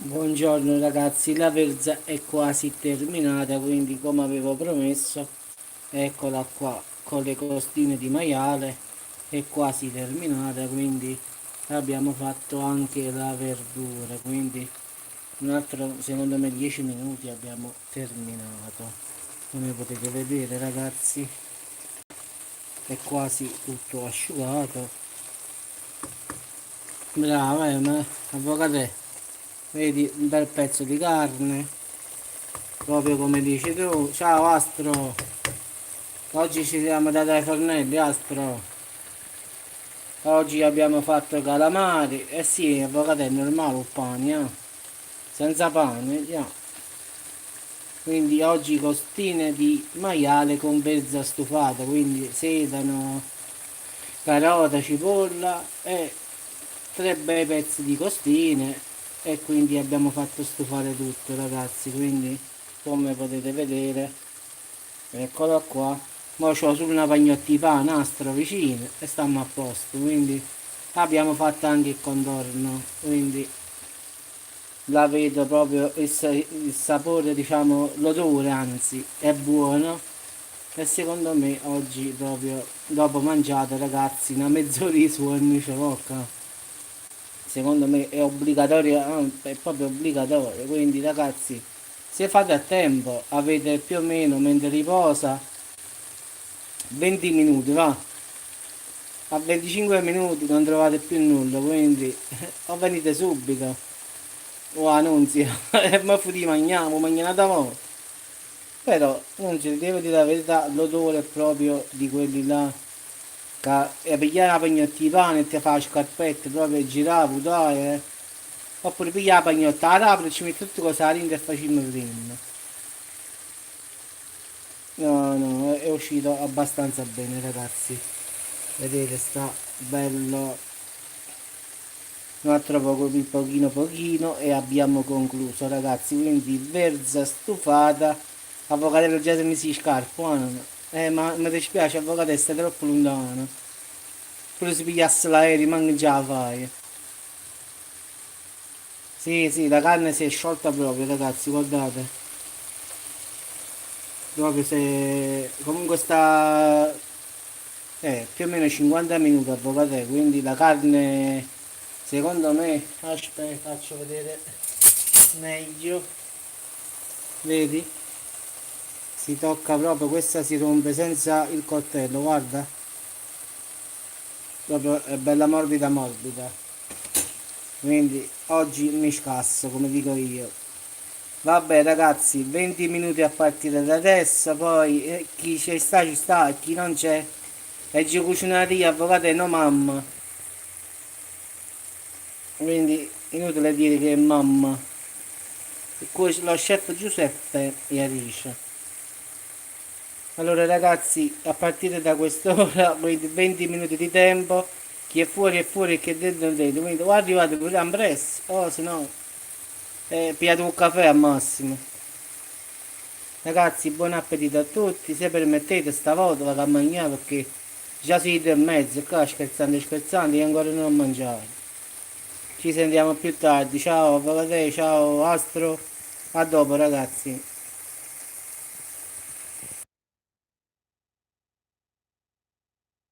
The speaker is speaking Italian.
Buongiorno ragazzi, la verza è quasi terminata, quindi come avevo promesso, eccola qua con le costine di maiale, è quasi terminata, quindi abbiamo fatto anche la verdura, quindi un altro, secondo me 10 minuti abbiamo terminato. Come potete vedere ragazzi, è quasi tutto asciugato. Brava, ma avvocate, vedi un bel pezzo di carne, proprio come dici tu. Ciao Astro, oggi ci siamo dati ai fornelli Astro, oggi abbiamo fatto calamari. Eh sì, avvocato, è normale un pane, senza pane, già. Quindi oggi costine di maiale con verza stufata, quindi sedano, carota, cipolla e tre bei pezzi di costine, e quindi abbiamo fatto stufare tutto ragazzi, quindi come potete vedere, eccolo qua. Ora c'ho su una pagnotta di pane nastro vicino e stiamo a posto, quindi abbiamo fatto anche il contorno, quindi la vedo proprio il sapore, diciamo l'odore, anzi è buono. E secondo me oggi proprio dopo mangiato ragazzi una mezz'ora di suono ci bocca, secondo me è obbligatorio, è proprio obbligatorio, quindi ragazzi, se fate a tempo avete più o meno, mentre riposa, 20 minuti, va, a 25 minuti non trovate più nulla, quindi o venite subito o annunzio e mi futi mangiamo, mangiamo da mo'. Però non ci devo dire la verità, l'odore è proprio di quelli là che e pigliare la pagnotta di pane e ti fa le scarpette proprio girare, dai, eh. Oppure pigliare la pagnotta, la apri e ci metti tutte cose dentro e facciamo prima. No, no, è uscito abbastanza bene ragazzi. Vedete, sta bello. Un altro poco, un pochino e abbiamo concluso ragazzi. Quindi verza stufata, avvocatello già se mi si scarpa, ma mi dispiace avvocatello, stai troppo lontano. Pure se pigliasse l'aereo manca già la fai. Sì, sì, la carne si è sciolta proprio ragazzi, guardate. Proprio se comunque sta più o meno 50 minuti avvocatello, quindi la carne secondo me, aspetta, faccio vedere meglio, vedi? Si tocca proprio, questa si rompe senza il coltello, guarda, proprio è bella morbida morbida, quindi oggi mi scasso come dico io. Vabbè ragazzi, 20 minuti a partire da adesso, poi chi ci sta, e chi non c'è, e ci cucinaria, avvocato e no mamma, quindi inutile dire che è mamma. E lo chef Giuseppe Iarisce. Allora ragazzi, a partire da quest'ora, quindi 20 minuti di tempo, chi è fuori e chi è dentro è dentro, quindi o arrivate pure a presto, o se no, pigliate un caffè al massimo. Ragazzi, buon appetito a tutti, se permettete stavolta vado a mangiare perché già sono le 2:30, qua scherzando e scherzando, io ancora non ho mangiato. Ci sentiamo più tardi, ciao Pavatè, ciao Astro, a dopo ragazzi.